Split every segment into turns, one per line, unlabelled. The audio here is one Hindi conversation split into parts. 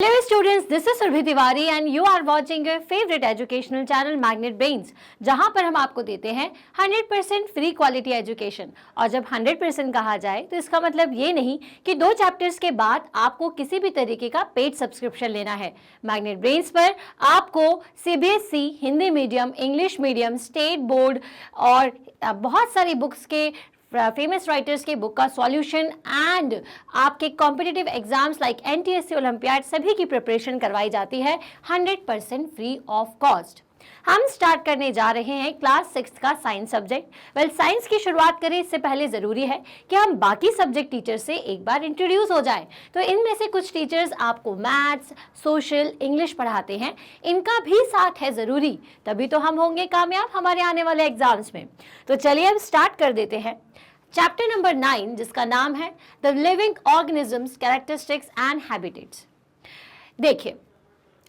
Hello students, this is Surbhi Tiwari and you are watching your favorite educational channel Magnet Brains, जहां पर हम आपको देते हैं 100% फ्री क्वालिटी एजुकेशन। और जब 100% कहा जाए तो इसका मतलब ये नहीं कि 2 चैप्टर्स के बाद आपको किसी भी तरीके का पेड सब्सक्रिप्शन लेना है। मैग्नेट ब्रेन्स पर आपको CBSE, Hindi medium, English medium, state board और बहुत सारी बुक्स के फेमस राइटर्स के बुक का सॉल्यूशन एंड आपके competitive exams like NTSC, olympiad सभी की प्रिपरेशन करवाई जाती है 100% फ्री ऑफ कॉस्ट। हम स्टार्ट करने जा रहे हैं क्लास 6 का साइंस सब्जेक्ट। साइंस की शुरुआत करें इससे पहले जरूरी है कि हम बाकी सब्जेक्ट टीचर से एक बार इंट्रोड्यूस हो जाएं। तो इनमें से कुछ टीचर्स आपको मैथ्स, सोशल, इंग्लिश पढ़ाते हैं, इनका भी साथ है जरूरी, तभी तो हम होंगे कामयाब हमारे आने वाले एग्जाम्स में। तो चलिए हम स्टार्ट कर देते हैं चैप्टर नंबर 9, जिसका नाम है the living organisms, characteristics and habitats. देखिए,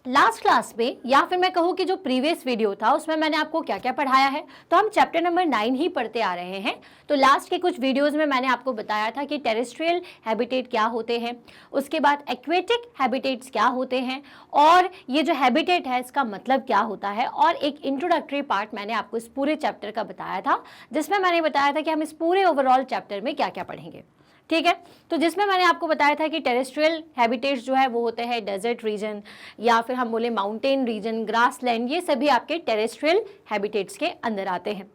लास्ट क्लास में या फिर मैं कहूँ कि जो प्रीवियस वीडियो था उसमें मैंने आपको क्या क्या पढ़ाया है, तो हम चैप्टर नंबर 9 ही पढ़ते आ रहे हैं। तो लास्ट के कुछ वीडियोस में मैंने आपको बताया था कि टेरेस्ट्रियल हैबिटेट क्या होते हैं, उसके बाद एक्वेटिक हैबिटेट्स क्या होते हैं, और ये जो हैबिटेट है इसका मतलब क्या होता है, और एक इंट्रोडक्टरी पार्ट मैंने आपको इस पूरे चैप्टर का बताया था, जिसमें मैंने बताया था कि हम इस पूरे ओवरऑल चैप्टर में क्या क्या पढ़ेंगे। ठीक है, तो जिसमें मैंने आपको बताया था कि टेरेस्ट्रियल हैबिटेट्स जो है वो होते हैं डेजर्ट रीजन, या फिर हम बोले माउंटेन रीजन, ग्रासलैंड, ये सभी आपके टेरेस्ट्रियल हैबिटेट्स के अंदर आते हैं।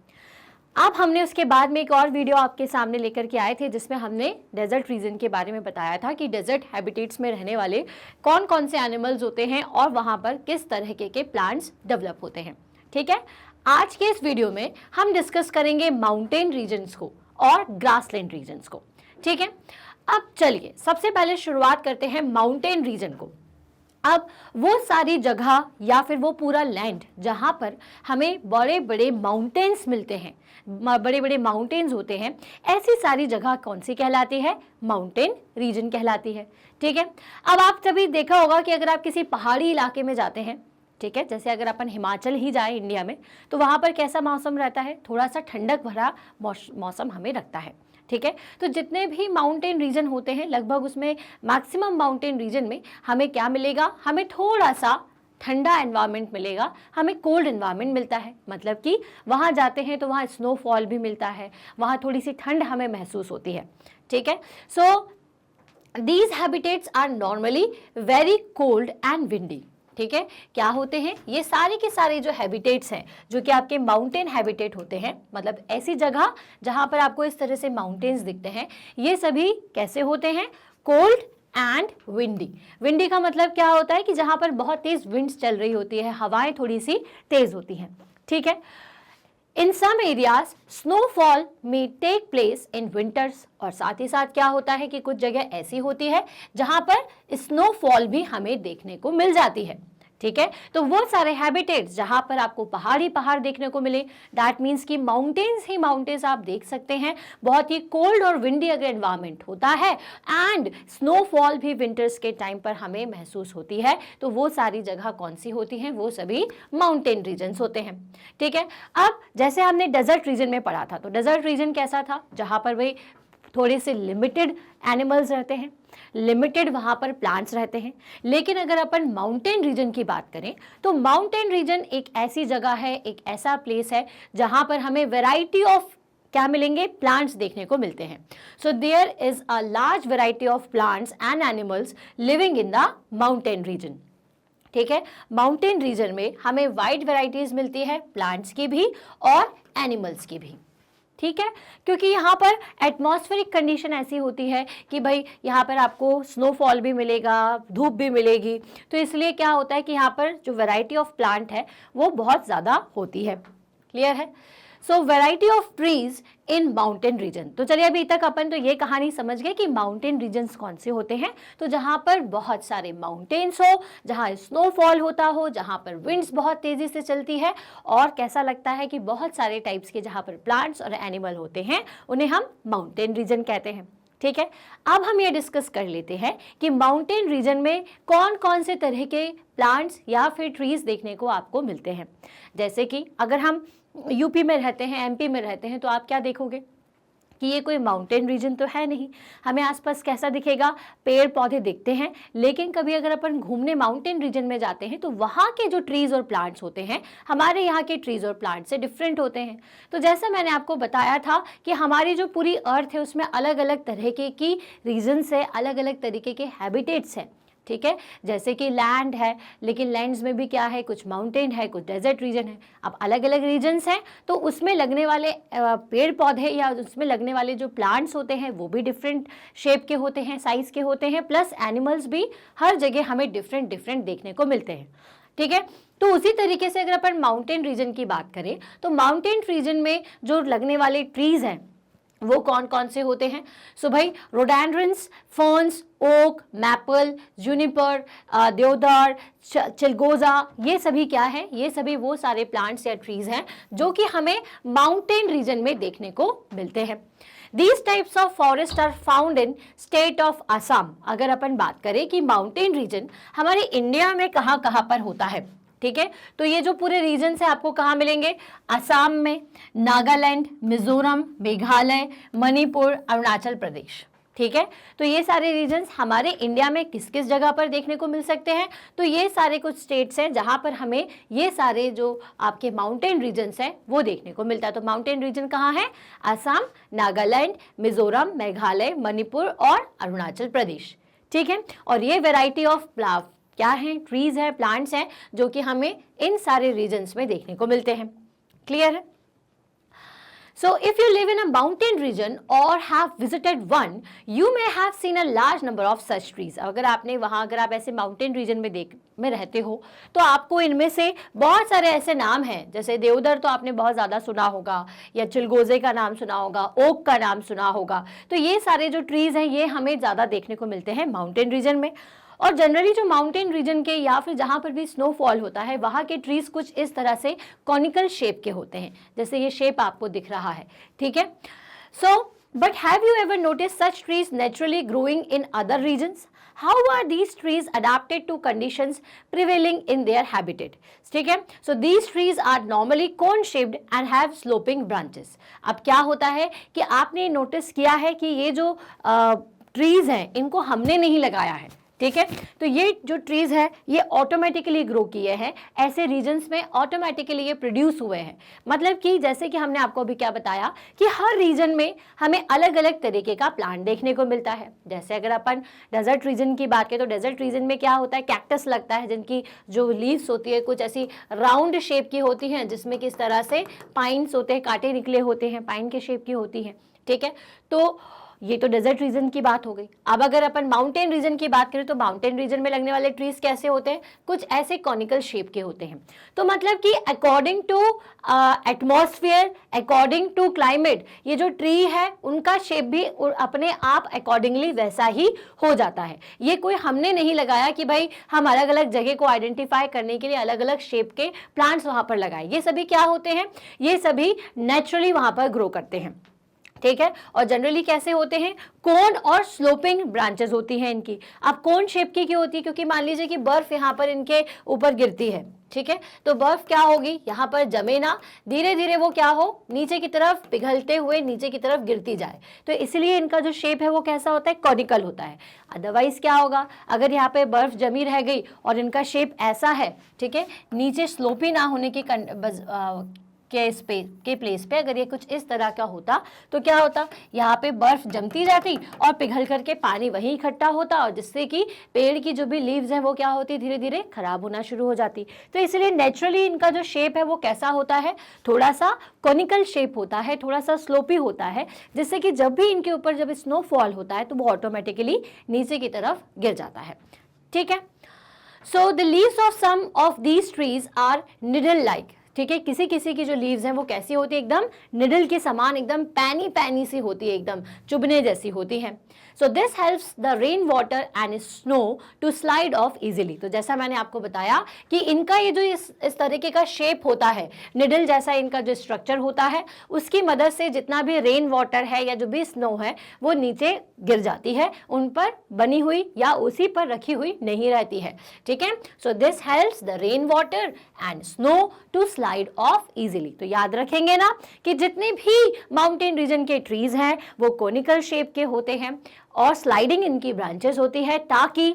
अब हमने उसके बाद में एक और वीडियो आपके सामने लेकर के आए थे, जिसमें हमने डेजर्ट रीजन के बारे में बताया था कि डेजर्ट हैबिटेट्स में रहने वाले कौन कौन से एनिमल्स होते हैं और वहाँ पर किस तरह के प्लांट्स डेवलप होते हैं। ठीक है, आज के इस वीडियो में हम डिस्कस करेंगे माउंटेन रीजन्स को और ग्रासलैंड रीजन्स को। ठीक है, अब चलिए सबसे पहले शुरुआत करते हैं माउंटेन रीजन को। अब वो सारी जगह या फिर वो पूरा लैंड जहां पर हमें बड़े बड़े माउंटेन्स मिलते हैं, बड़े बड़े माउंटेन्स होते हैं, ऐसी सारी जगह कौन सी कहलाती है? माउंटेन रीजन कहलाती है। ठीक है, अब आप सभी देखा होगा कि अगर आप किसी पहाड़ी इलाके में जाते हैं, ठीक है, जैसे अगर अपन हिमाचल ही जाए इंडिया में, तो वहां पर कैसा मौसम रहता है? थोड़ा सा ठंडक भरा मौसम हमें लगता है। ठीक है, तो जितने भी माउंटेन रीजन होते हैं लगभग उसमें मैक्सिमम माउंटेन रीजन में हमें क्या मिलेगा? हमें थोड़ा सा ठंडा एनवायरनमेंट मिलेगा, हमें कोल्ड एनवायरनमेंट मिलता है। मतलब कि वहाँ जाते हैं तो वहाँ स्नोफॉल भी मिलता है, वहाँ थोड़ी सी ठंड हमें महसूस होती है। ठीक है, so these habitats are normally very cold and windy. ठीक है, क्या होते हैं ये सारे के सारे जो हैबिटेट्स हैं, जो कि आपके माउंटेन हैबिटेट होते हैं, मतलब ऐसी जगह जहां पर आपको इस तरह से माउंटेन्स दिखते हैं, ये सभी कैसे होते हैं? Cold and windy. विंडी का मतलब क्या होता है कि जहां पर बहुत तेज विंड्स चल रही होती है, हवाएं थोड़ी सी तेज होती हैं। ठीक है, इन सम एरियाज स्नोफॉल में टेक प्लेस इन विंटर्स, और साथ ही साथ क्या होता है कि कुछ जगह ऐसी होती है जहां पर स्नोफॉल भी हमें देखने को मिल जाती है। ठीक है, तो वो सारे हैबिटेट्स जहां पर आपको पहाड़ देखने को मिले, दैट मीन्स कि माउंटेन्स ही माउंटेन्स आप देख सकते हैं। बहुत ही कोल्ड और विंडी अगर एनवायरमेंट होता है एंड स्नोफॉल भी विंटर्स के टाइम पर हमें महसूस होती है, तो वो सारी जगह कौन सी होती हैं? वो सभी माउंटेन रीजन्स होते हैं। ठीक है, अब जैसे हमने डेजर्ट रीजन में पढ़ा था, तो डेजर्ट रीजन कैसा था? जहां पर वही थोड़े से लिमिटेड एनिमल्स रहते हैं, लिमिटेड वहां पर प्लांट्स रहते हैं। लेकिन अगर अपन माउंटेन रीजन की बात करें तो माउंटेन रीजन एक ऐसी जगह है, एक ऐसा प्लेस है जहां पर हमें वैरायटी ऑफ क्या मिलेंगे? प्लांट्स देखने को मिलते हैं। So there is a large variety of plants and animals living in the mountain region. ठीक है, माउंटेन रीजन में हमें वाइड वैरायटीज मिलती है, प्लांट्स की भी और एनिमल्स की भी। ठीक है, क्योंकि यहाँ पर एटमॉस्फेरिक कंडीशन ऐसी होती है कि भाई यहाँ पर आपको स्नोफॉल भी मिलेगा, धूप भी मिलेगी, तो इसलिए क्या होता है कि यहाँ पर जो वैरायटी ऑफ प्लांट है वो बहुत ज़्यादा होती है। क्लियर है? So variety of trees in mountain region. तो चलिए अभी तक अपन तो ये कहानी समझ गए कि माउंटेन रीजन्स कौन से होते हैं। तो जहाँ पर बहुत सारे माउंटेन्स हो, जहाँ स्नोफॉल होता हो, जहाँ पर विंड्स बहुत तेजी से चलती है, और कैसा लगता है कि बहुत सारे टाइप्स के जहाँ पर प्लांट्स और एनिमल होते हैं, उन्हें हम माउंटेन रीजन कहते हैं। ठीक है, अब हम ये डिस्कस कर लेते हैं कि माउंटेन रीजन में कौन कौन से तरह के प्लांट्स या फिर ट्रीज देखने को आपको मिलते हैं। जैसे कि अगर हम यूपी में रहते हैं, MP में रहते हैं, तो आप क्या देखोगे? कि ये कोई माउंटेन रीजन तो है नहीं। हमें आसपास कैसा दिखेगा, पेड़ पौधे दिखते हैं, लेकिन कभी अगर अपन घूमने माउंटेन रीजन में जाते हैं तो वहाँ के जो ट्रीज और प्लांट्स होते हैं हमारे यहाँ के ट्रीज और प्लांट्स से डिफरेंट होते हैं। तो जैसा मैंने आपको बताया था कि हमारी जो पूरी अर्थ है उसमें अलग अलग तरीके की रीजन्स है, अलग अलग तरीके के हैबिटेट्स हैं, ठीक है। जैसे कि लैंड है, लेकिन लैंड्स में भी क्या है, कुछ माउंटेन है, कुछ डेजर्ट रीजन है। अब अलग अलग रीजन्स हैं तो उसमें लगने वाले पेड़ पौधे या उसमें लगने वाले जो प्लांट्स होते हैं वो भी डिफरेंट शेप के होते हैं, साइज के होते हैं, प्लस एनिमल्स भी हर जगह हमें डिफरेंट डिफरेंट देखने को मिलते हैं, ठीक है। तो उसी तरीके से अगर अपन माउंटेन रीजन की बात करें तो माउंटेन रीजन में जो लगने वाले ट्रीज हैं वो कौन कौन से होते हैं। सो भाई रोडेंड्रन्स, फर्न्स, ओक, मैपल, जूनिपर, देवदार, चिलगोजा, ये सभी क्या है, ये सभी वो सारे प्लांट्स या ट्रीज हैं जो कि हमें माउंटेन रीजन में देखने को मिलते हैं। These types of forest are found in state of Assam। अगर अपन बात करें कि माउंटेन रीजन हमारे इंडिया में कहाँ कहाँ पर होता है, ठीक है, तो ये जो पूरे रीजन है आपको कहाँ मिलेंगे, असम में, नागालैंड, मिजोरम, मेघालय, मणिपुर, अरुणाचल प्रदेश, ठीक है। तो ये सारे रीजन्स हमारे इंडिया में किस किस जगह पर देखने को मिल सकते हैं, तो ये सारे कुछ स्टेट्स हैं जहाँ पर हमें ये सारे जो आपके माउंटेन रीजन्स हैं वो देखने को मिलता है। तो माउंटेन रीजन कहाँ है, असम, नागालैंड, मिजोरम, मेघालय, मणिपुर और अरुणाचल प्रदेश, ठीक है। और ये वेराइटी ऑफ क्या है, ट्रीज है, प्लांट्स हैं जो कि हमें इन सारे रीजन्स में देखने को मिलते हैं। क्लियर है। So if you live in a mountain region or have visited one, you may have seen a large number of such trees। अगर आपने वहाँ, अगर आप ऐसे माउंटेन रीजन में रहते हो तो आपको इनमें से बहुत सारे ऐसे नाम हैं, जैसे देवदार तो आपने बहुत ज़्यादा सुना होगा, या चिलगोजे का नाम सुना होगा, ओक का नाम सुना होगा। तो ये सारे जो ट्रीज हैं ये हमें ज़्यादा देखने को मिलते हैं माउंटेन रीजन में। और जनरली जो माउंटेन रीजन के या फिर जहाँ पर भी स्नोफॉल होता है वहाँ के ट्रीज कुछ इस तरह से कॉनिकल शेप के होते हैं, जैसे ये शेप आपको दिख रहा है, ठीक है। So but have you ever notice such trees naturally growing in other regions? How are these trees adapted to conditions prevailing in their habitat? ठीक है, so these trees are normally cone shaped and have sloping branches। अब क्या होता है कि आपने नोटिस किया है कि ये जो ट्रीज हैं इनको हमने नहीं लगाया है, ठीक है। तो ये जो ट्रीज है ये ऑटोमेटिकली ग्रो किए हैं, ऐसे रीजन्स में ऑटोमेटिकली ये प्रोड्यूस हुए हैं। मतलब कि जैसे कि हमने आपको अभी क्या बताया कि हर रीजन में हमें अलग अलग तरीके का प्लांट देखने को मिलता है। जैसे अगर अपन डेजर्ट रीजन की बात करें तो डेजर्ट रीजन में क्या होता है, कैक्टस लगता है जिनकी जो लीव्स होती है कुछ ऐसी राउंड शेप की होती हैं, जिसमें किस तरह से पाइन्स होते हैं, कांटे निकले होते हैं, पाइन के शेप की होती हैं, ठीक है। तो ये तो डेजर्ट रीजन की बात हो गई। अब अगर अपन माउंटेन रीजन की बात करें तो माउंटेन रीजन में लगने वाले ट्रीज कैसे होते हैं, कुछ ऐसे कॉनिकल शेप के होते हैं। तो मतलब कि according to atmosphere, according to climate, ये जो ट्री है उनका शेप भी अपने आप अकॉर्डिंगली वैसा ही हो जाता है। ये कोई हमने नहीं लगाया कि भाई हम अलग अलग जगह को आइडेंटिफाई करने के लिए अलग अलग शेप के प्लांट्स वहां पर लगाए। ये सभी क्या होते हैं, ये सभी नेचुरली वहां पर ग्रो करते हैं, ठीक है। और जनरली कैसे होते हैं, कोन और स्लोपिंग ब्रांचेस होती हैं इनकी। अब कोन शेप की क्यों होती है, क्योंकि मान लीजिए कि बर्फ यहाँ पर इनके ऊपर गिरती है, ठीक है, तो बर्फ क्या होगी, यहाँ पर जमे ना, धीरे धीरे वो क्या हो, नीचे की तरफ पिघलते हुए नीचे की तरफ गिरती जाए। तो इसलिए इनका जो शेप है वो कैसा होता है, कॉनिकल होता है। अदरवाइज क्या होगा, अगर यहाँ पे बर्फ जमी रह गई और इनका शेप ऐसा है, ठीक है, नीचे स्लोपी ना होने की के प्लेस पे अगर ये कुछ इस तरह का होता तो क्या होता, यहाँ पे बर्फ जमती जाती और पिघल करके पानी वहीं इकट्ठा होता, और जिससे कि पेड़ की जो भी लीव्स हैं वो क्या होती, धीरे धीरे खराब होना शुरू हो जाती। तो इसलिए नेचुरली इनका जो शेप है वो कैसा होता है, थोड़ा सा कॉनिकल शेप होता है, थोड़ा सा स्लोपी होता है, जिससे कि जब भी इनके ऊपर जब स्नोफॉल होता है तो वो ऑटोमेटिकली नीचे की तरफ गिर जाता है, ठीक है। So the leaves of some of these trees are needle like, ठीक है। किसी किसी की जो लीव्स हैं वो कैसी होती है, एकदम निडल के समान, एकदम पैनी पैनी सी होती है, एकदम चुभने जैसी होती है। So this helps the rain water and snow to slide off easily. तो जैसा मैंने आपको बताया कि इनका ये जो इस तरीके का शेप होता है, निडल जैसा इनका जो स्ट्रक्चर होता है, उसकी मदद से जितना भी रेन वाटर है या जो भी स्नो है वो नीचे गिर जाती है, उन पर बनी हुई या उसी पर रखी हुई नहीं रहती है, ठीक है। So this helps the rain water and snow to slide off easily. तो याद रखेंगे ना कि जितने भी माउंटेन रीजन के ट्रीज हैं वो कोनिकल शेप के होते हैं और स्लाइडिंग इनकी ब्रांचेस होती है ताकि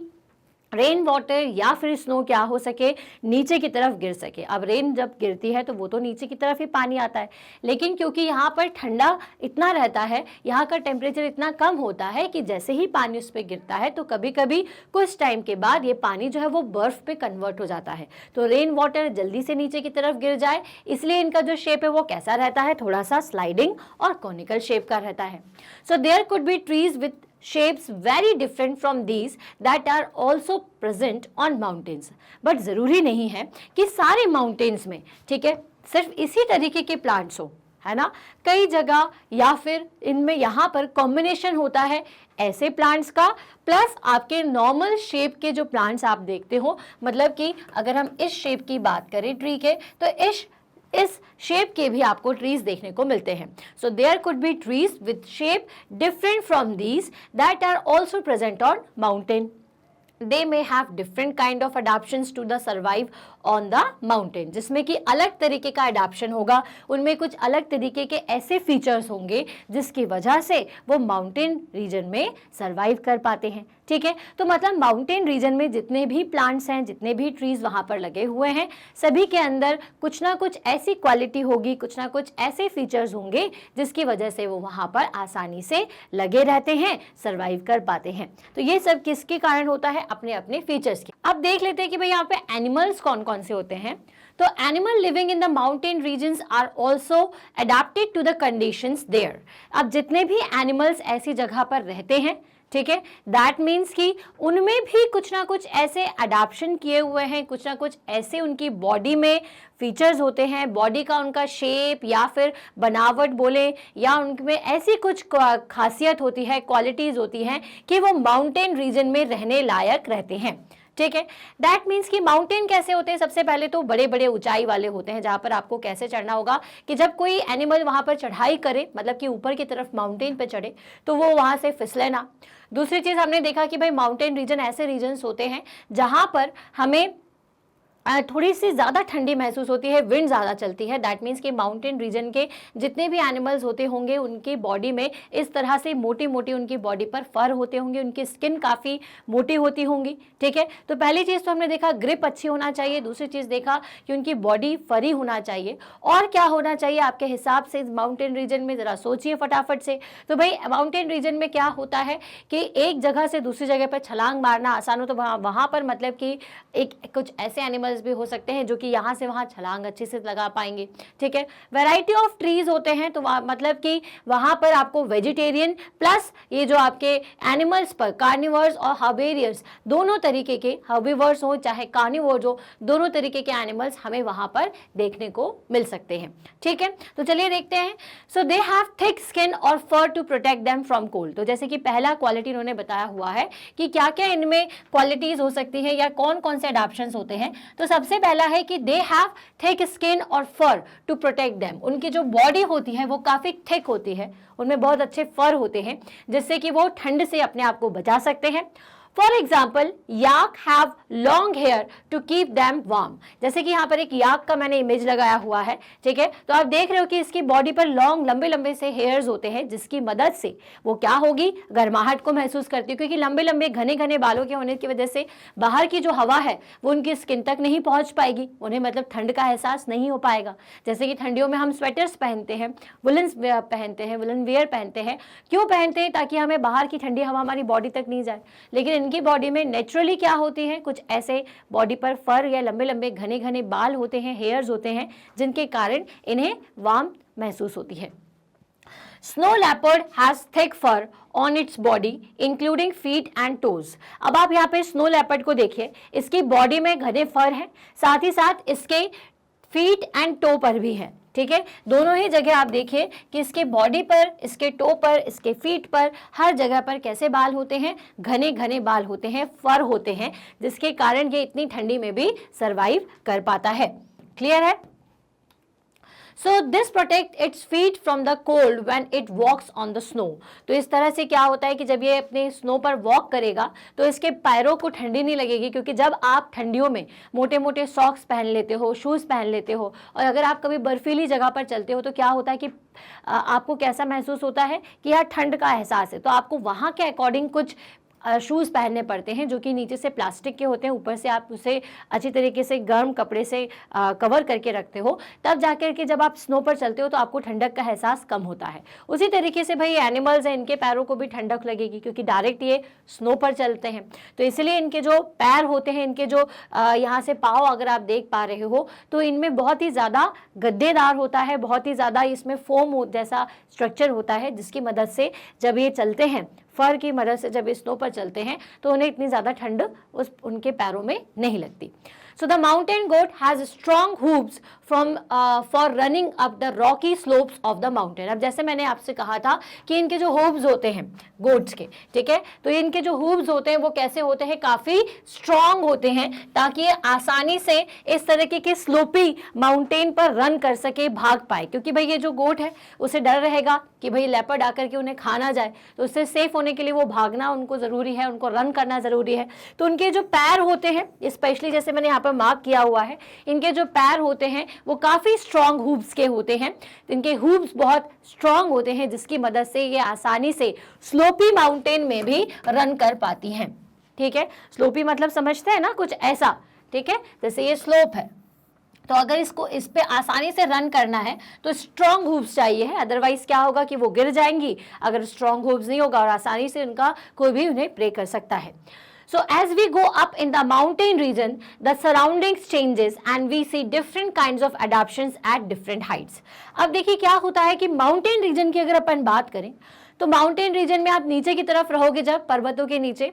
रेन वाटर या फिर स्नो क्या हो सके, नीचे की तरफ गिर सके। अब रेन जब गिरती है तो वो तो नीचे की तरफ ही पानी आता है, लेकिन क्योंकि यहाँ पर ठंडा इतना रहता है, यहाँ का टेम्परेचर इतना कम होता है कि जैसे ही पानी उस पर गिरता है तो कभी कभी कुछ टाइम के बाद ये पानी जो है वो बर्फ पे कन्वर्ट हो जाता है, तो रेन वाटर जल्दी से नीचे की तरफ गिर जाए, इसलिए इनका जो शेप है वो कैसा रहता है, थोड़ा सा स्लाइडिंग और कॉनिकल शेप का रहता है। So there could be trees with shapes very different from these that are also present on mountains। But ज़रूरी नहीं है कि सारे माउंटेन्स में, ठीक है, सिर्फ इसी तरीके के प्लांट्स हो, है ना। कई जगह या फिर इनमें यहाँ पर कॉम्बिनेशन होता है ऐसे प्लांट्स का प्लस आपके नॉर्मल शेप के जो प्लांट्स आप देखते हो, मतलब कि अगर हम इस शेप की बात करें ट्री के तो इस शेप के भी आपको ट्रीज देखने को मिलते हैं। So there could be trees with shape different from these that are also present on mountain. They may have different kind of adaptations to the survive on the mountain, जिसमें कि अलग तरीके का अडाप्शन होगा, उनमें कुछ अलग तरीके के ऐसे फीचर्स होंगे जिसकी वजह से वो माउंटेन रीजन में सर्वाइव कर पाते हैं। ठीक है, तो मतलब माउंटेन रीजन में जितने भी प्लांट्स हैं, जितने भी ट्रीज वहाँ पर लगे हुए हैं, सभी के अंदर कुछ ना कुछ ऐसी क्वालिटी होगी, कुछ ना कुछ ऐसे फीचर्स होंगे जिसकी वजह से वो वहाँ पर आसानी से लगे रहते हैं, सर्वाइव कर पाते हैं। तो ये सब किसके कारण होता है, अपने अपने फीचर्स के। अब देख लेते हैं कि भाई यहाँ पे एनिमल्स कौन कौन से होते हैं। तो animal living in the mountain regions are also adapted to the conditions there. अब जितने भी एनिमल्स ऐसी जगह पर रहते हैं, ठीक है, दैट मीन्स कि उनमें भी कुछ ना कुछ ऐसे अडाप्शन किए हुए हैं, कुछ ना कुछ ऐसे उनकी बॉडी में फीचर्स होते हैं, बॉडी का उनका शेप या फिर बनावट बोले या उनमें ऐसी कुछ खासियत होती है, क्वालिटीज होती हैं कि वो माउंटेन रीजन में रहने लायक रहते हैं। ठीक है, दैट मीन्स कि माउंटेन कैसे होते हैं, सबसे पहले तो बड़े बड़े ऊंचाई वाले होते हैं जहां पर आपको कैसे चढ़ना होगा कि जब कोई एनिमल वहां पर चढ़ाई करे, मतलब कि ऊपर की तरफ माउंटेन पे चढ़े, तो वो वहां से फिसले ना। दूसरी चीज हमने देखा कि भाई माउंटेन रीजन ऐसे रीजन्स होते हैं जहां पर हमें थोड़ी सी ज़्यादा ठंडी महसूस होती है, विंड ज़्यादा चलती है। दैट मीन्स कि माउंटेन रीजन के जितने भी एनिमल्स होते होंगे उनकी बॉडी में इस तरह से मोटी मोटी उनकी बॉडी पर फर होते होंगे, उनकी स्किन काफ़ी मोटी होती होंगी। ठीक है, तो पहली चीज़ तो हमने देखा ग्रिप अच्छी होना चाहिए, दूसरी चीज़ देखा कि उनकी बॉडी फरी होना चाहिए, और क्या होना चाहिए आपके हिसाब से माउंटेन रीजन में, ज़रा सोचिए फटाफट से। तो भाई माउंटेन रीजन में क्या होता है कि एक जगह से दूसरी जगह पर छलांग मारना आसान हो, तो वहाँ पर मतलब कि कुछ ऐसे एनिमल्स भी हो सकते हैं जो कि यहाँ से वहाँ छलांग अच्छे से लगा पाएंगे। ठीक है, वैरायटी ऑफ ट्रीज होते हैं, तो मतलब कि वहाँ पर आपको वेजिटेरियन प्लस ये जो आपके एनिमल्स पर कार्निवर्स और हर्बेरियर्स दोनों तरीके के, हर्बीवर्स हो चाहे कार्निवर्स हो, दोनों तरीके के एनिमल्स हमें वहाँ पर देखने को मिल सकते हैं। ठीक है, तो चलिए देखते हैं। So they have thick skin और fur to protect them from cold. तो जैसे कि पहला क्वालिटी उन्होंने बताया हुआ है कि क्या क्या इनमें क्वालिटीज हो सकती है या कौन कौन से अडैप्शंस होते हैं। तो सबसे पहला है कि दे हैव थिक स्किन और फर टू प्रोटेक्ट देम। उनकी जो बॉडी होती है वो काफ़ी थिक होती है, उनमें बहुत अच्छे फर होते हैं जिससे कि वो ठंड से अपने आप को बचा सकते हैं। For example yak have long hair to keep them warm. जैसे कि यहाँ पर एक याक का मैंने इमेज लगाया हुआ है, ठीक है, तो आप देख रहे हो कि इसकी बॉडी पर लॉन्ग लंबे लंबे से हेयर्स होते हैं जिसकी मदद से वो क्या होगी, गर्माहट को महसूस करती है, क्योंकि लंबे लंबे घने घने बालों के होने की वजह से बाहर की जो हवा है वो उनकी स्किन तक नहीं पहुँच पाएगी, उन्हें मतलब ठंड का एहसास नहीं हो पाएगा। जैसे कि ठंडियों में हम स्वेटर्स पहनते हैं, वुलन पहनते हैं, वुलन वेयर पहनते हैं, क्यों पहनते हैं, ताकि हमें बाहर की ठंडी हवा हमारी बॉडी तक नहीं जाए। लेकिन इनकी बॉडी में नेचुरली क्या होती है, कुछ ऐसे बॉडी पर फर या लंबे लंबे घने घने बाल होते हैं, हेयर्स होते हैं, जिनके कारण इन्हें वार्म महसूस होती है। Snow leopard has thick fur on its body including feet and toes. अब आप यहाँ पे स्नो लेपर्ड को देखिए, इसकी बॉडी में घने फर हैं, साथ ही साथ इसके फीट एंड टो पर भी है। ठीक है, दोनों ही जगह आप देखिए कि इसके बॉडी पर, इसके टो पर, इसके फीट पर, हर जगह पर कैसे बाल होते हैं, घने घने बाल होते हैं, फर होते हैं, जिसके कारण ये इतनी ठंडी में भी सरवाइव कर पाता है। क्लियर है? So this protect its feet from the cold when it walks on the snow. तो इस तरह से क्या होता है कि जब ये अपने स्नो पर वॉक करेगा तो इसके पैरों को ठंडी नहीं लगेगी, क्योंकि जब आप ठंडियों में मोटे मोटे सॉक्स पहन लेते हो, शूज़ पहन लेते हो, और अगर आप कभी बर्फीली जगह पर चलते हो तो क्या होता है कि आपको कैसा महसूस होता है कि यार ठंड का एहसास है, तो आपको वहाँ के अकॉर्डिंग कुछ शूज़ पहनने पड़ते हैं जो कि नीचे से प्लास्टिक के होते हैं, ऊपर से आप उसे अच्छी तरीके से गर्म कपड़े से कवर करके रखते हो, तब जाकर के जब आप स्नो पर चलते हो तो आपको ठंडक का एहसास कम होता है। उसी तरीके से भाई एनिमल्स हैं, इनके पैरों को भी ठंडक लगेगी क्योंकि डायरेक्ट ये स्नो पर चलते हैं, तो इसलिए इनके जो पैर होते हैं, इनके जो यहाँ से पाँव अगर आप देख पा रहे हो तो इनमें बहुत ही ज़्यादा गद्देदार होता है, बहुत ही ज़्यादा इसमें फोम जैसा स्ट्रक्चर होता है, जिसकी मदद से जब ये चलते हैं, फर की मदद से जब स्नो पर चलते हैं तो उन्हें इतनी ज़्यादा ठंड उनके पैरों में नहीं लगती। So the mountain goat has strong hooves for running up the rocky slopes of the mountain। अब जैसे मैंने आपसे कहा था कि इनके जो hooves होते हैं गोट्स के, ठीक है, तो इनके जो hooves होते हैं वो कैसे होते हैं, काफ़ी स्ट्रॉन्ग होते हैं ताकि ये आसानी से इस तरीके के स्लोपी माउंटेन पर रन कर सके, भाग पाए, क्योंकि भाई ये जो गोट है उसे डर रहेगा कि भाई लेपर्ड आकर के उन्हें खा ना जाए, तो उससे सेफ होने के लिए वो भागना उनको ज़रूरी है, उनको रन करना ज़रूरी है। तो उनके जो पैर होते हैं, स्पेशली जैसे मैंने यहाँ पर मार्क किया हुआ है, इनके जो पैर होते हैं वो काफ़ी स्ट्रॉन्ग हूव्स के होते हैं, इनके हूव्स बहुत स्ट्रॉन्ग होते हैं जिसकी मदद से ये आसानी से स्लोपी माउंटेन में भी रन कर पाती हैं। ठीक है, स्लोपी मतलब समझते हैं ना, कुछ ऐसा, ठीक है, जैसे ये स्लोप है, तो अगर इसको इस पे आसानी से रन करना है तो स्ट्रॉन्ग हूव्स चाहिए है, अदरवाइज क्या होगा कि वो गिर जाएंगी अगर स्ट्रॉन्ग हूव्स नहीं होगा, और आसानी से उनका कोई भी उन्हें प्रे कर सकता है। So as we go up in the mountain region, the surroundings changes and we see different kinds of adaptations at different heights। अब देखिए क्या होता है कि माउंटेन रीजन की अगर अपन बात करें तो माउंटेन रीजन में आप नीचे की तरफ रहोगे, जब पर्वतों के नीचे,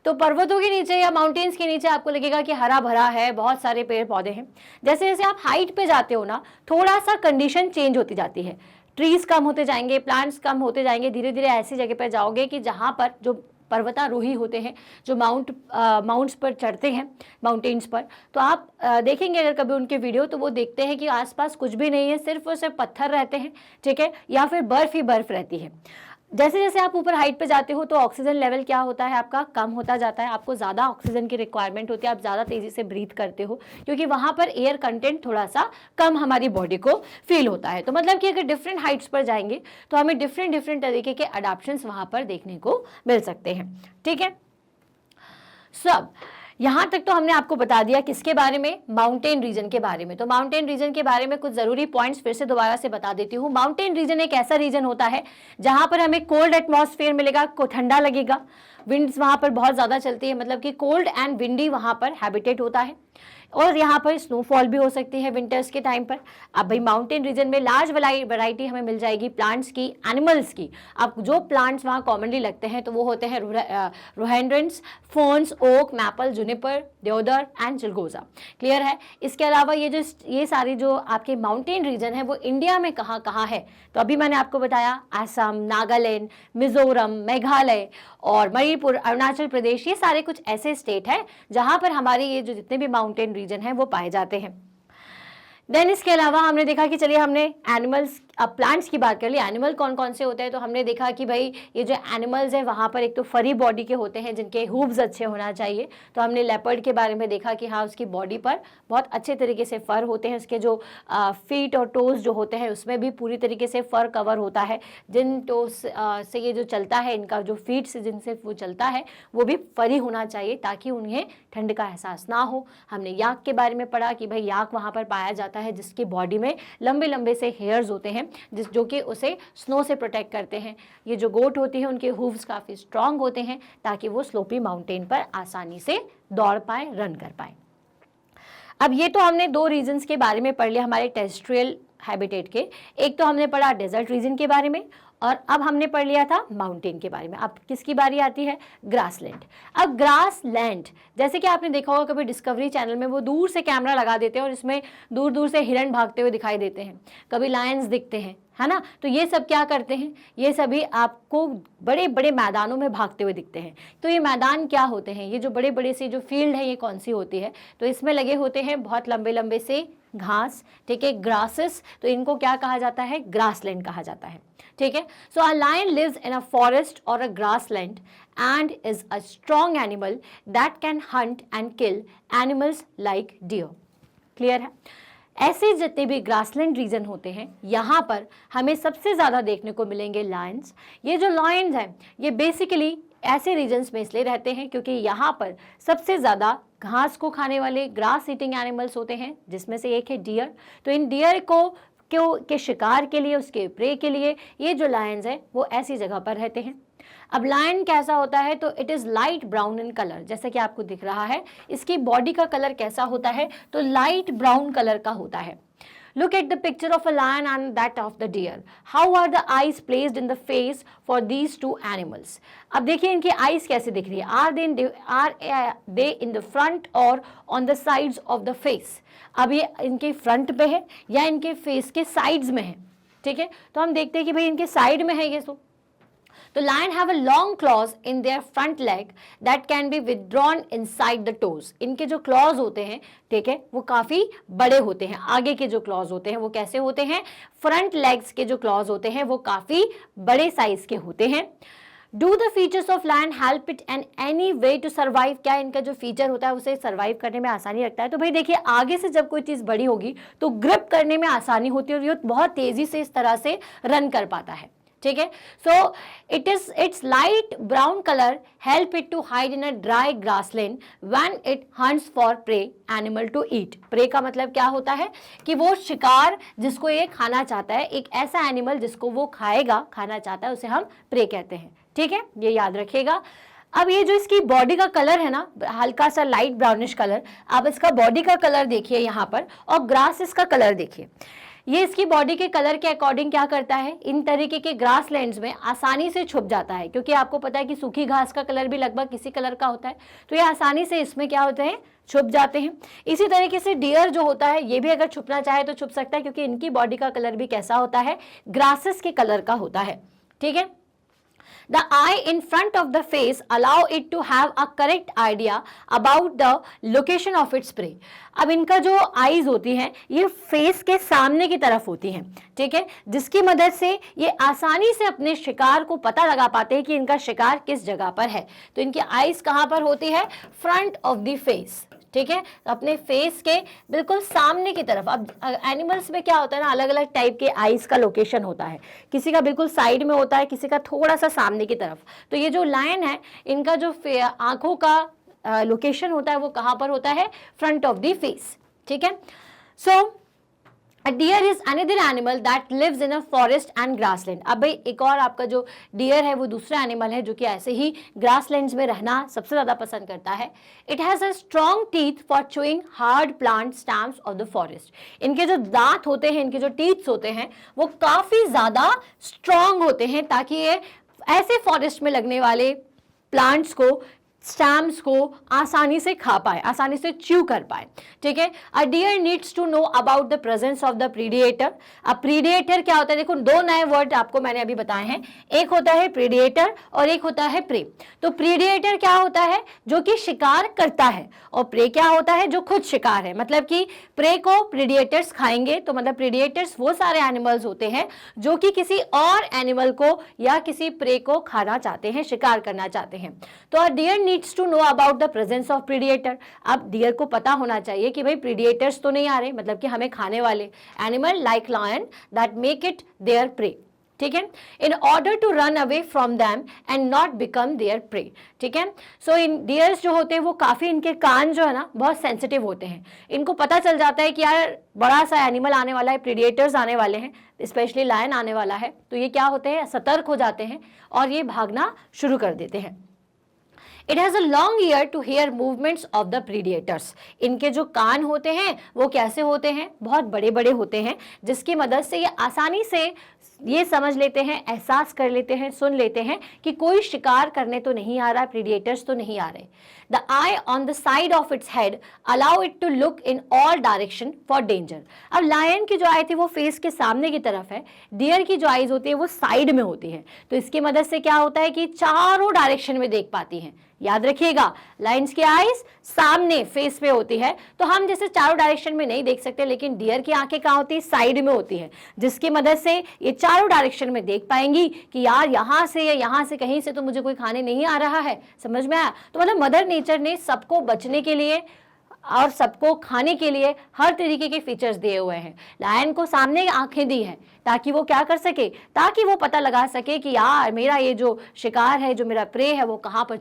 तो पर्वतों के नीचे या माउंटेन्स के नीचे आपको लगेगा कि हरा भरा है, बहुत सारे पेड़ पौधे हैं। जैसे जैसे आप हाइट पे जाते हो ना, थोड़ा सा कंडीशन चेंज होती जाती है, ट्रीज कम होते जाएंगे, प्लांट्स कम होते जाएंगे, धीरे धीरे ऐसी जगह पर जाओगे कि जहाँ पर जो पर्वतारोही होते हैं, जो माउंट्स पर चढ़ते हैं, माउंटेन्स पर, तो आप देखेंगे अगर कभी उनके वीडियो तो वो देखते हैं कि आसपास कुछ भी नहीं है, सिर्फ और सिर्फ पत्थर रहते हैं, ठीक है, या फिर बर्फ ही बर्फ रहती है। जैसे जैसे आप ऊपर हाइट पे जाते हो तो ऑक्सीजन लेवल क्या होता है आपका, कम होता जाता है, आपको ज़्यादा ऑक्सीजन की रिक्वायरमेंट होती है, आप ज़्यादा तेज़ी से ब्रीथ करते हो क्योंकि वहाँ पर एयर कंटेंट थोड़ा सा कम हमारी बॉडी को फील होता है। तो मतलब कि अगर डिफरेंट हाइट्स पर जाएंगे तो हमें डिफरेंट तरीके के अडैप्शंस वहाँ पर देखने को मिल सकते हैं। ठीक है, सब यहाँ तक तो हमने आपको बता दिया किसके बारे में, माउंटेन रीजन के बारे में। तो माउंटेन रीजन के बारे में कुछ ज़रूरी पॉइंट्स फिर से दोबारा से बता देती हूँ। माउंटेन रीजन एक ऐसा रीजन होता है जहाँ पर हमें कोल्ड एटमॉस्फेयर मिलेगा, को ठंडा लगेगा, विंड्स वहाँ पर बहुत ज़्यादा चलती है, मतलब कि कोल्ड एंड विंडी वहाँ पर हैबिटेट होता है, और यहाँ पर स्नोफॉल भी हो सकती है विंटर्स के टाइम पर। अब भाई माउंटेन रीजन में लार्ज वैरायटी हमें मिल जाएगी प्लांट्स की, एनिमल्स की। अब जो प्लांट्स वहाँ कॉमनली लगते हैं तो वो होते हैं रोहेंड्रन्स, फोन्स, ओक, मैपल, जुनिपर, देवदार एंड चिलगोजा। क्लियर है। इसके अलावा ये सारी जो आपके माउंटेन रीजन है वो इंडिया में कहाँ कहाँ है, तो अभी मैंने आपको बताया असम, नागालैंड, मिजोरम, मेघालय और मणिपुर, अरुणाचल प्रदेश, ये सारे कुछ ऐसे स्टेट हैं जहाँ पर हमारे ये जो जितने भी माउंटेन रीजन है वो पाए जाते हैं। देन इसके अलावा हमने देखा कि चलिए हमने एनिमल्स, अब प्लांट्स की बात कर ली, एनिमल कौन कौन से होते हैं, तो हमने देखा कि भाई ये जो एनिमल्स हैं वहाँ पर एक तो फरी बॉडी के होते हैं जिनके हूव्स अच्छे होना चाहिए। तो हमने लेपर्ड के बारे में देखा कि हाँ उसकी बॉडी पर बहुत अच्छे तरीके से फर होते हैं, उसके जो फीट और टोज जो होते हैं उसमें भी पूरी तरीके से फर कवर होता है। जिन टोज से ये जो चलता है, इनका जो फीट से जिनसे वो चलता है वो भी फरी होना चाहिए ताकि उन्हें ठंड का एहसास ना हो। हमने याक के बारे में पढ़ा कि भाई याक वहाँ पर पाया जाता है जिसकी बॉडी में लंबे लंबे से हेयर्स होते हैं जो कि उसे स्नो से प्रोटेक्ट करते हैं। ये जो गोट होती है उनके हूव्स काफ़ी स्ट्रांग होते हैं ताकि वो स्लोपी माउंटेन पर आसानी से दौड़ पाए, रन कर पाए। अब ये तो हमने दो रीजन्स के बारे में पढ़ लिया हमारे टेरेस्ट्रियल हैबिटेट के। एक तो हमने पढ़ा डेजर्ट रीजन के बारे में और अब हमने पढ़ लिया था माउंटेन के बारे में। अब किसकी बारी आती है, ग्रासलैंड। अब ग्रासलैंड जैसे कि आपने देखा होगा कभी डिस्कवरी चैनल में वो दूर से कैमरा लगा देते हैं और इसमें दूर दूर से हिरन भागते हुए दिखाई देते हैं, कभी लायंस दिखते हैं, है ना। तो ये सब क्या करते हैं, ये सभी आपको बड़े बड़े मैदानों में भागते हुए दिखते हैं। तो ये मैदान क्या होते हैं, ये जो बड़े बड़े से जो फील्ड है ये कौन सी होती है, तो इसमें लगे होते हैं बहुत लंबे लंबे से घास, ठीक है, ग्रासेस, तो इनको क्या कहा जाता है, ग्रासलैंड कहा जाता है, ठीक है। So a lion lives in a forest और a grassland and is a strong animal that can hunt and kill animals like deer. Clear है। ऐसे जितने भी ग्रासलैंड रीजन होते हैं यहाँ पर हमें सबसे ज़्यादा देखने को मिलेंगे लायंस। ये जो लायंस हैं ये बेसिकली ऐसे रीजन्स में इसलिए रहते हैं क्योंकि यहाँ पर सबसे ज़्यादा घास को खाने वाले ग्रास ईटिंग एनिमल्स होते हैं, जिसमें से एक है डियर। तो इन डियर के शिकार के लिए, उसके प्रे के लिए ये जो लायंस हैं वो ऐसी जगह पर रहते हैं। अब लायन कैसा होता है, तो it is light brown in colour, जैसे कि आपको दिख रहा है। इसकी बॉडी का कलर कैसा होता है, तो लाइट ब्राउन कलर का होता है। Look at the picture of a lion and that of the deer. How are the eyes placed in the face for these two animals? अब देखिए इनकी आईज कैसे दिख रही है, are they in the front or on the sides of the face? अब ये इनके फ्रंट पे है या इनके फेस के साइड्स में है, ठीक है। तो हम देखते हैं कि भाई इनके साइड में है ये सो। तो lion have a long claws in their front leg that can be withdrawn inside the toes. इनके जो claws होते हैं, ठीक है, वो काफी बड़े होते हैं। आगे के जो claws होते हैं वो कैसे होते हैं, front legs के जो claws होते हैं वो काफी बड़े साइज के होते हैं। Do the features of lion help it in any way to survive? क्या इनका जो फीचर होता है उसे सर्वाइव करने में आसानी रखता है? तो भाई देखिए आगे से जब कोई चीज़ बड़ी होगी तो ग्रिप करने में आसानी होती है और ये बहुत तेजी से इस तरह से रन कर पाता है, ठीक है। So its light brown colour help it to hide in a dry grassland when it hunts for prey animal to eat. Prey का मतलब क्या होता है कि वो शिकार जिसको ये खाना चाहता है, एक ऐसा एनिमल जिसको वो खाएगा, खाना चाहता है, उसे हम प्रे कहते हैं, ठीक है, ये याद रखिएगा। अब ये जो इसकी बॉडी का कलर है ना, हल्का सा लाइट ब्राउनिश कलर, आप इसका बॉडी का कलर देखिए यहाँ पर और ग्रास इसका कलर देखिए। ये इसकी बॉडी के कलर के अकॉर्डिंग क्या करता है, इन तरीके के ग्रासलैंड्स में आसानी से छुप जाता है, क्योंकि आपको पता है कि सूखी घास का कलर भी लगभग किसी कलर का होता है, तो ये आसानी से इसमें क्या होते हैं, छुप जाते हैं। इसी तरीके से डियर जो होता है ये भी अगर छुपना चाहे तो छुप सकता है, क्योंकि इनकी बॉडी का कलर भी कैसा होता है, ग्रासेस के कलर का होता है, ठीक है। The eye in front of the face allow it to have a correct idea about the location of its prey. अब इनका जो आईज होती हैं ये फेस के सामने की तरफ होती हैं, ठीक है, जिसकी मदद से ये आसानी से अपने शिकार को पता लगा पाते हैं कि इनका शिकार किस जगह पर है। तो इनकी आईज कहाँ पर होती है, फ्रंट ऑफ द फेस, ठीक है, अपने फेस के बिल्कुल सामने की तरफ। अब एनिमल्स में क्या होता है ना, अलग अलग टाइप के आईज का लोकेशन होता है, किसी का बिल्कुल साइड में होता है, किसी का थोड़ा सा सामने की तरफ। तो ये जो लायन है इनका जो आंखों का लोकेशन होता है वो कहाँ पर होता है, फ्रंट ऑफ द फेस, ठीक है। सो A deer is another animal that lives in a forest and grassland. अब भाई एक और आपका जो डियर है वो दूसरा एनिमल है जो कि ऐसे ही ग्रासलैंड्स में रहना सबसे ज़्यादा पसंद करता है। It has a strong teeth for chewing hard plant stems of the forest. इनके जो दांत होते हैं, इनके जो टीथ्स होते हैं वो काफ़ी ज़्यादा स्ट्रॉन्ग होते हैं ताकि ये ऐसे फॉरेस्ट में लगने वाले प्लांट्स को, स्टैम्स को आसानी से खा पाए, आसानी से च्यू कर पाए, ठीक है। A deer needs to know about the presence of the predator. अब प्रीडिएटर क्या होता है, देखो दो नए वर्ड आपको मैंने अभी बताए हैं, एक होता है प्रीडिएटर और एक होता है प्रे। तो प्रीडिएटर क्या होता है, जो कि शिकार करता है, और प्रे क्या होता है, जो खुद शिकार है। मतलब कि प्रे को प्रीडिएटर्स खाएंगे, तो मतलब प्रीडिएटर्स वो सारे एनिमल्स होते हैं जो कि किसी और एनिमल को या किसी प्रे को खाना चाहते हैं, शिकार करना चाहते हैं। तो a deer needs to know about the presence of predator. अब डियर को पता होना चाहिए कि भाई प्रीडिएटर्स तो नहीं आ रहे, मतलब कि हमें खाने वाले animal like lion that make it their prey, ठीक है, in order to run away from them and not become their prey, ठीक है। सो इन डियर्स जो होते हैं वो काफ़ी, इनके कान जो है ना बहुत सेंसिटिव होते हैं, इनको पता चल जाता है कि यार बड़ा सा एनिमल आने वाला है, प्रीडिएटर्स आने वाले हैं, स्पेशली लायन आने वाला है, तो ये क्या होते हैं, सतर्क हो जाते हैं और ये भागना शुरू कर देते हैं। It has a long ear to hear movements of the predators. इनके जो कान होते हैं वो कैसे होते हैं, बहुत बड़े बड़े होते हैं, जिसकी मदद से ये आसानी से ये समझ लेते हैं, एहसास कर लेते हैं, सुन लेते हैं कि कोई शिकार करने तो नहीं आ रहा, प्रीडेटर्स तो नहीं आ रहे। The eye on the side of its head allow it to look in all direction for danger. अब लायन की जो आई थी वो फेस के सामने की तरफ है, डियर की जो आईज होती है वो साइड में होती है, तो इसकी मदद से क्या होता है कि चारों डायरेक्शन में देख पाती हैं। याद रखिएगा, लायंस की आईज सामने फेस पे होती है, तो हम जैसे चारों डायरेक्शन में नहीं देख सकते, लेकिन डियर की आंखें कहाँ होती है, साइड में होती है, जिसकी मदद से ये चारों डायरेक्शन में देख पाएंगी कि यार यहाँ से या यहाँ से कहीं से तो मुझे कोई खाने नहीं आ रहा है। समझ में आया? तो मतलब मदर नेचर ने सबको बचने के लिए और सबको खाने के लिए हर तरीके के फीचर्स दिए हुए हैं। लायन को सामने आंखें दी हैं ताकि वो क्या कर सके, ताकि वो पता लगा सके कि यार मेरा ये जो शिकार है, जो मेरा प्रे है, वो कहाँ पर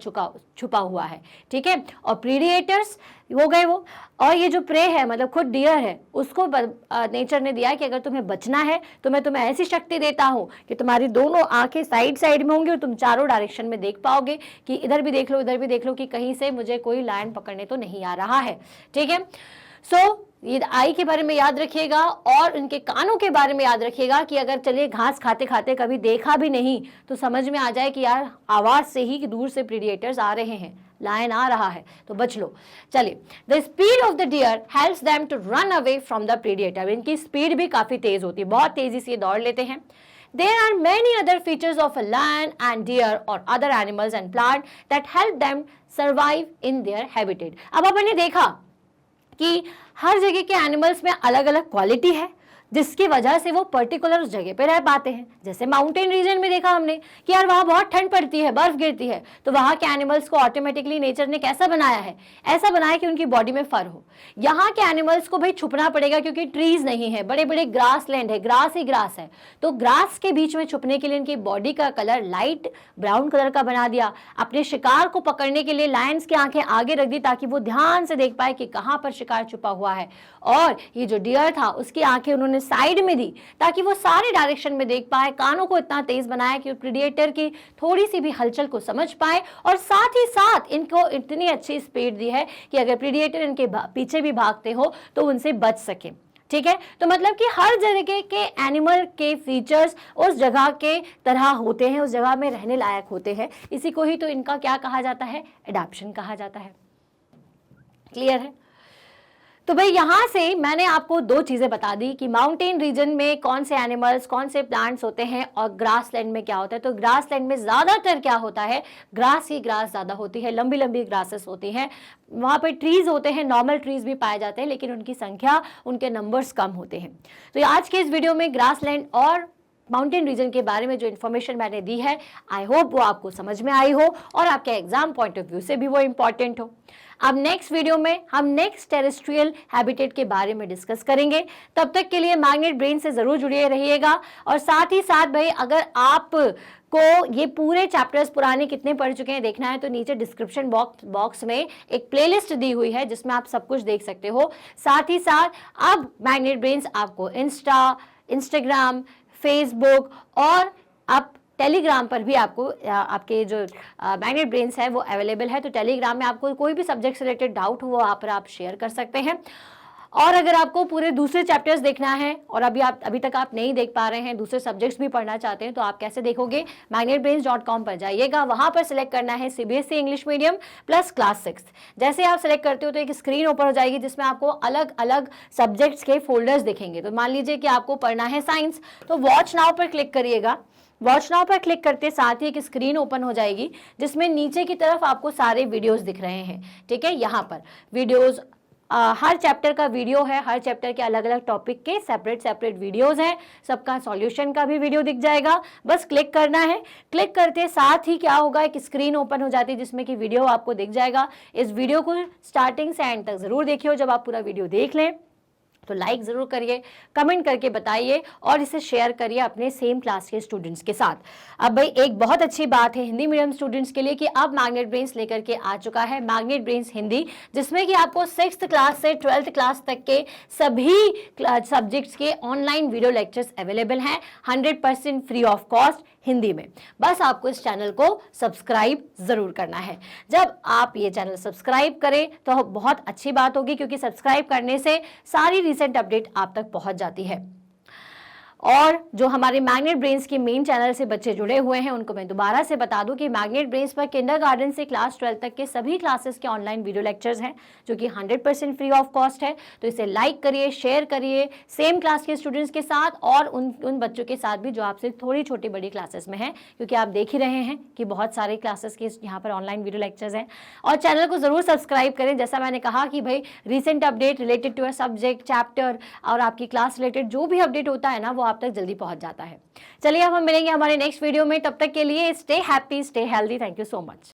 छुपा हुआ है। ठीक है, और प्रीडिएटर्स हो गए वो, और ये जो प्रे है मतलब खुद डियर है, उसको नेचर ने दिया है कि अगर तुम्हें बचना है तो मैं तुम्हें ऐसी शक्ति देता हूँ कि तुम्हारी दोनों आंखें साइड साइड में होंगी और तुम चारों डायरेक्शन में देख पाओगे कि इधर भी देख लो, इधर भी देख लो कि कहीं से मुझे कोई लायन पकड़ने तो नहीं आ रहा है। ठीक है, सो ये आई के बारे में याद रखिएगा और इनके कानों के बारे में याद रखिएगा कि अगर चलिए घास खाते खाते कभी देखा भी नहीं तो समझ में आ जाए कि यार आवाज से ही कि दूर से प्रीडिएटर्स आ रहे हैं, लायन आ रहा है, तो बच लो। चलिए, the speed of the deer helps them to run away from the predator. इनकी स्पीड भी काफी तेज होती है, बहुत तेजी से दौड़ लेते हैं। There are many other features of a lion and deer or other animals and plants that help them survive in their habitat। अब अपन ने देखा कि हर जगह के एनिमल्स में अलग अलग क्वालिटी है जिसकी वजह से वो पर्टिकुलर जगह पे रह पाते हैं। जैसे माउंटेन रीजन में देखा हमने कि यार वहाँ बहुत ठंड पड़ती है, बर्फ गिरती है, तो वहाँ के एनिमल्स को ऑटोमेटिकली नेचर ने कैसा बनाया है, ऐसा बनाया कि उनकी बॉडी में फर हो। यहाँ के एनिमल्स को भाई छुपना पड़ेगा क्योंकि ट्रीज नहीं है, बड़े बड़े ग्रास लैंड है, ग्रास ही ग्रास है, तो ग्रास के बीच में छुपने के लिए इनकी बॉडी का कलर लाइट ब्राउन कलर का बना दिया। अपने शिकार को पकड़ने के लिए लायंस की आंखें आगे रख दी ताकि वो ध्यान से देख पाए कि कहाँ पर शिकार छुपा हुआ है, और ये जो डियर था उसकी आंखें उन्होंने साइड में दी ताकि वो सारे डायरेक्शन में देख पाए। कानों को इतना तेज बनाया कि प्रीडेटर की थोड़ी सी भी हलचल को समझ पाए, और साथ ही साथ इनको इतनी अच्छी स्पीड दी है कि अगर प्रीडेटर इनके पीछे भी भागते हो तो उनसे बच सके। ठीक है, तो मतलब कि हर जगह के एनिमल के फीचर्स उस जगह के तरह होते हैं, उस जगह में रहने लायक होते हैं। इसी को ही तो इनका क्या कहा जाता है, एडाप्शन कहा जाता है। क्लियर है? तो भाई यहाँ से मैंने आपको दो चीजें बता दी कि माउंटेन रीजन में कौन से एनिमल्स, कौन से प्लांट्स होते हैं, और ग्रासलैंड में क्या होता है। तो ग्रासलैंड में ज्यादातर क्या होता है, ग्रास ही ग्रास ज्यादा होती है, लंबी लंबी ग्रासेस होती हैं। वहाँ पे ट्रीज होते हैं, नॉर्मल ट्रीज भी पाए जाते हैं, लेकिन उनकी संख्या, उनके नंबर्स कम होते हैं। तो आज के इस वीडियो में ग्रासलैंड और माउंटेन रीजन के बारे में जो इन्फॉर्मेशन मैंने दी है, आई होप वो आपको समझ में आई हो और आपके एग्जाम पॉइंट ऑफ व्यू से भी वो इंपॉर्टेंट हो। अब नेक्स्ट वीडियो में हम नेक्स्ट टेरेस्ट्रियल हैबिटेट के बारे में डिस्कस करेंगे। तब तक के लिए मैग्नेट ब्रेन से जरूर जुड़े रहिएगा, और साथ ही साथ भाई अगर आप को ये पूरे चैप्टर्स पुराने कितने पढ़ चुके हैं देखना है तो नीचे डिस्क्रिप्शन बॉक्स में एक प्लेलिस्ट दी हुई है जिसमें आप सब कुछ देख सकते हो। साथ ही साथ अब मैग्नेट ब्रेन्स आपको इंस्टाग्राम, फेसबुक और अब टेलीग्राम पर भी आपको आपके जो मैग्नेट ब्रेन्स है वो अवेलेबल है। तो टेलीग्राम में आपको कोई भी सब्जेक्ट से रिलेटेड डाउट हो वो वहाँ पर आप शेयर कर सकते हैं। और अगर आपको पूरे दूसरे चैप्टर्स देखना है और अभी तक आप नहीं देख पा रहे हैं, दूसरे सब्जेक्ट्स भी पढ़ना चाहते हैं, तो आप कैसे देखोगे, magnetbrains.com पर जाइएगा, वहां पर सिलेक्ट करना है CBSE English medium plus class 6। जैसे आप सिलेक्ट करते हो तो एक स्क्रीन ओपन हो जाएगी जिसमें आपको अलग अलग सब्जेक्ट्स के फोल्डर्स दिखेंगे। तो मान लीजिए कि आपको पढ़ना है साइंस, तो वॉच नाउ पर क्लिक करिएगा। वॉच नाउ पर क्लिक करते साथ ही एक स्क्रीन ओपन हो जाएगी जिसमें नीचे की तरफ आपको सारे वीडियोस दिख रहे हैं। ठीक है, यहाँ पर वीडियोस हर चैप्टर का वीडियो है, हर चैप्टर के अलग अलग टॉपिक के सेपरेट वीडियोस हैं, सबका सॉल्यूशन का भी वीडियो दिख जाएगा। बस क्लिक करना है, क्लिक करते साथ ही क्या होगा, एक स्क्रीन ओपन हो जाती है जिसमें कि वीडियो आपको दिख जाएगा। इस वीडियो को स्टार्टिंग से एंड तक जरूर देखिए। जब आप पूरा वीडियो देख लें तो लाइक जरूर करिए, कमेंट करके बताइए और इसे शेयर करिए अपने सेम क्लास के स्टूडेंट्स के साथ। अब भाई एक बहुत अच्छी बात है हिंदी मीडियम स्टूडेंट्स के लिए कि अब मैग्नेट ब्रेन्स लेकर के आ चुका है मैग्नेट ब्रेन्स हिंदी, जिसमें कि आपको 6th क्लास से 12th क्लास तक के सभी सब्जेक्ट्स के ऑनलाइन वीडियो लेक्चर्स अवेलेबल हैं 100% फ्री ऑफ कॉस्ट हिंदी में। बस आपको इस चैनल को सब्सक्राइब जरूर करना है। जब आप ये चैनल सब्सक्राइब करें तो बहुत अच्छी बात होगी, क्योंकि सब्सक्राइब करने से सारी रिसेंट अपडेट आप तक पहुंच जाती है। और जो हमारे मैग्नेट ब्रेन्स के मेन चैनल से बच्चे जुड़े हुए हैं उनको मैं दोबारा से बता दूं कि मैग्नेट ब्रेन्स पर किंडरगार्टन से क्लास 12 तक के सभी क्लासेस के ऑनलाइन वीडियो लेक्चर्स हैं जो कि 100% फ्री ऑफ कॉस्ट है। तो इसे लाइक करिए, शेयर करिए सेम क्लास के स्टूडेंट्स के साथ और उन बच्चों के साथ भी जो आपसे थोड़ी छोटी बड़ी क्लासेस में हैं, क्योंकि आप देख ही रहे हैं कि बहुत सारे क्लासेस के यहाँ पर ऑनलाइन वीडियो लेक्चर्स हैं। और चैनल को ज़रूर सब्सक्राइब करें। जैसा मैंने कहा कि भाई recent update related to a subject, chapter और आपकी क्लास रिलेटेड जो भी अपडेट होता है ना वो आप तक जल्दी पहुंच जाता है। चलिए अब हम मिलेंगे हमारे नेक्स्ट वीडियो में, तब तक के लिए stay happy, stay healthy. Thank you so much.